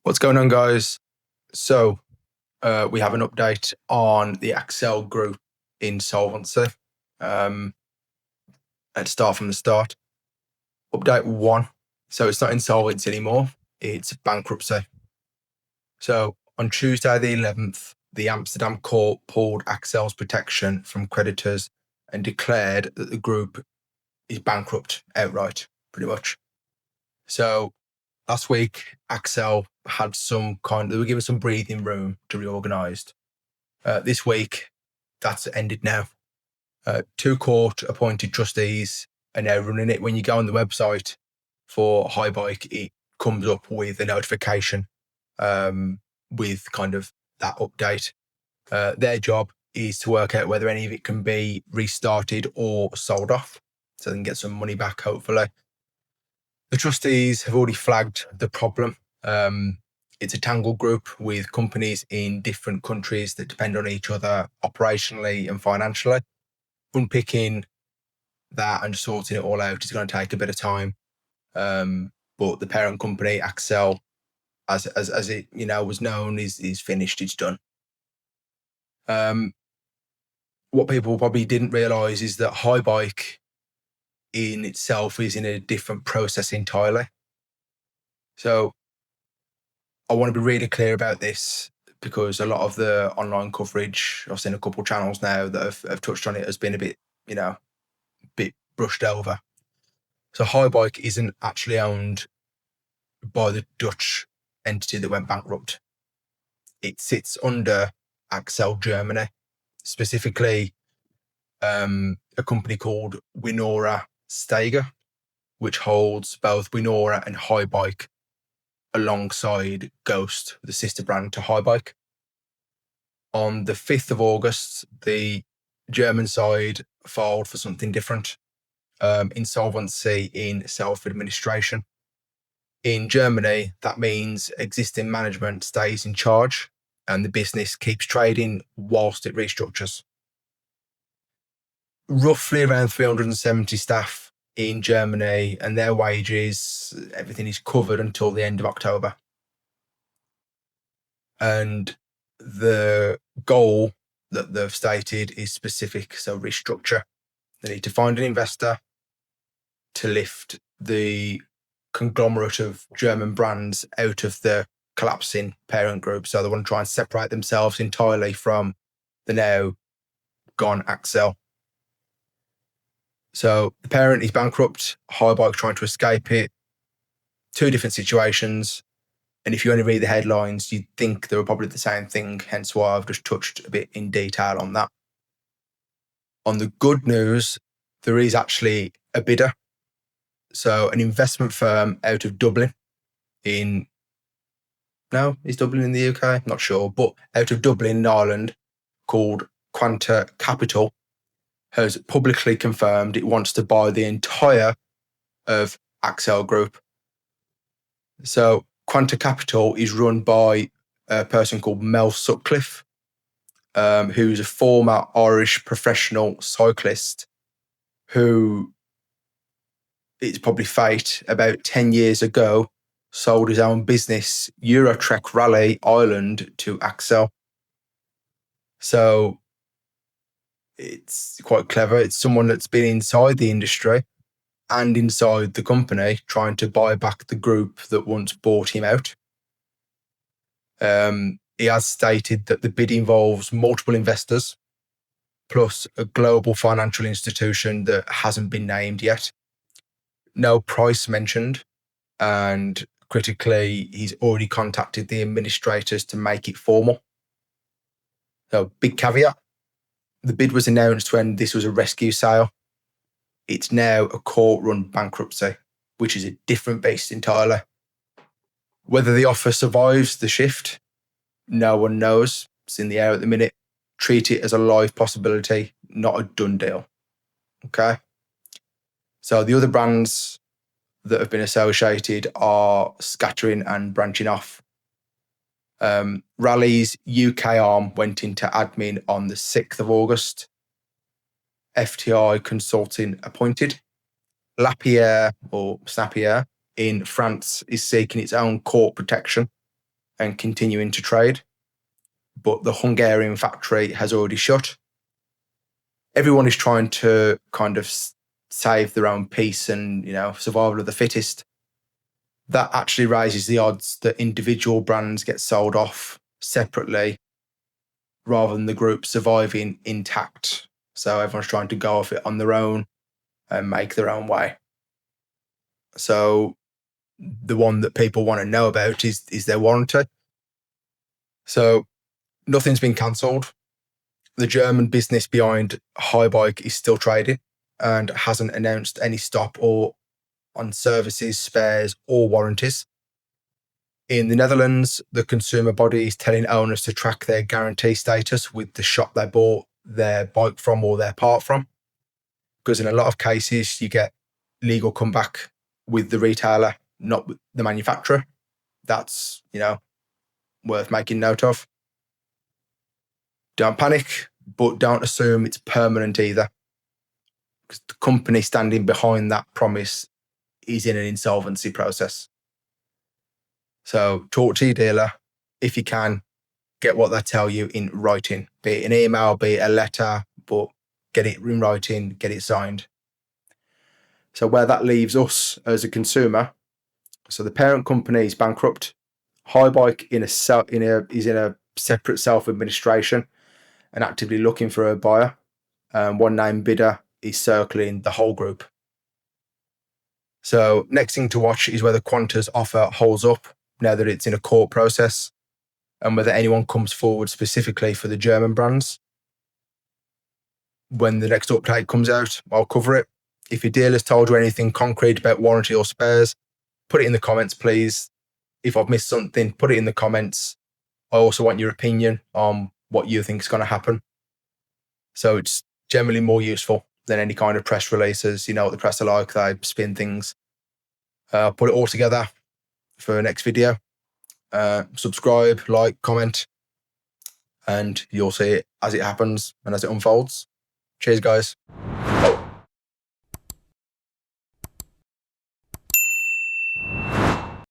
What's going on, guys? So we have an update on the Accell Group insolvency. Let's start from the start. Update 1. So it's not insolvency anymore. It's bankruptcy. So on Tuesday the 11th, the Amsterdam court pulled Accell's protection from creditors and declared that the group is bankrupt outright, pretty much. So last week, Accell had they were given some breathing room to reorganise. This week, that's ended now. 2 court-appointed trustees are now running it. When you go on the website for Haibike, it comes up with a notification with kind of that update. Their job is to work out whether any of it can be restarted or sold off, so they can get some money back, hopefully. The trustees have already flagged the problem. It's a tangled group with companies in different countries that depend on each other operationally and financially. Unpicking that and sorting it all out is going to take a bit of time. But the parent company, Accell, as it was known, is finished. It's done. What people probably didn't realise is that Haibike in itself is in a different process entirely. So I want to be really clear about this, because a lot of the online coverage, I've seen a couple of channels now that have touched on it, has been a bit brushed over. So Haibike isn't actually owned by the Dutch entity that went bankrupt. It sits under Accell Germany, specifically a company called Winora Staiger, which holds both Winora and Haibike alongside Ghost, the sister brand to Haibike. On the 5th of August, the German side filed for something different, insolvency in self-administration. In Germany, that means existing management stays in charge and the business keeps trading whilst it restructures. Roughly around 370 staff in Germany, and their wages, everything is covered until the end of October. And the goal that they've stated is specific, so restructure. They need to find an investor to lift the conglomerate of German brands out of the collapsing parent group. So they want to try and separate themselves entirely from the now gone Accell. So the parent is bankrupt, Haibike trying to escape it. 2 different situations. And if you only read the headlines, you'd think they were probably the same thing, hence why I've just touched a bit in detail on that. On the good news, there is actually a bidder. So an investment firm out of Dublin is Dublin in the UK? Not sure, but out of Dublin in Ireland, called Quanta Capital, has publicly confirmed it wants to buy the entire of Accell Group. So Quanta Capital is run by a person called Mel Sutcliffe, who's a former Irish professional cyclist who, it's probably fate, about 10 years ago, sold his own business, Eurotrek Raleigh Ireland, to Accell. So it's quite clever. It's someone that's been inside the industry and inside the company trying to buy back the group that once bought him out. He has stated that the bid involves multiple investors, plus a global financial institution that hasn't been named yet. No price mentioned, and critically, he's already contacted the administrators to make it formal. So, big caveat, the bid was announced when this was a rescue sale. It's now a court-run bankruptcy, which is a different beast entirely. Whether the offer survives the shift, no one knows. It's in the air at the minute. Treat it as a live possibility, not a done deal. Okay? So the other brands that have been associated are scattering and branching off. Raleigh's UK arm went into admin on the 6th of August. FTI Consulting appointed. Lapierre, or Sapierre, in France is seeking its own court protection. and continuing to trade. But the Hungarian factory has already shut. Everyone is trying to kind of save their own peace and, survival of the fittest. That actually raises the odds that individual brands get sold off separately rather than the group surviving intact. So everyone's trying to go off it on their own and make their own way. So the one that people want to know about is their warranty. So nothing's been cancelled. The German business behind Haibike is still trading and hasn't announced any stop or on services, spares, or warranties. In the Netherlands, the consumer body is telling owners to track their guarantee status with the shop they bought their bike from or their part from. Because in a lot of cases, you get legal comeback with the retailer, not with the manufacturer. That's, worth making note of. Don't panic, but don't assume it's permanent either. Because the company standing behind that promise is in an insolvency process. So talk to your dealer. If you can, get what they tell you in writing, be it an email, be it a letter, but get it in writing, get it signed. So where that leaves us as a consumer, so the parent company is bankrupt. Haibike is in a separate self-administration and actively looking for a buyer. One named bidder is circling the whole group. So next thing to watch is whether Quanta's offer holds up now that it's in a court process, and whether anyone comes forward specifically for the German brands. When the next update comes out, I'll cover it. If your dealer's told you anything concrete about warranty or spares, put it in the comments, please. If I've missed something, put it in the comments. I also want your opinion on what you think is going to happen. So it's generally more useful than any kind of press releases. You know what the press are like, they spin things. I'll put it all together for the next video. Subscribe, like, comment, and you'll see it as it happens and as it unfolds. Cheers, guys.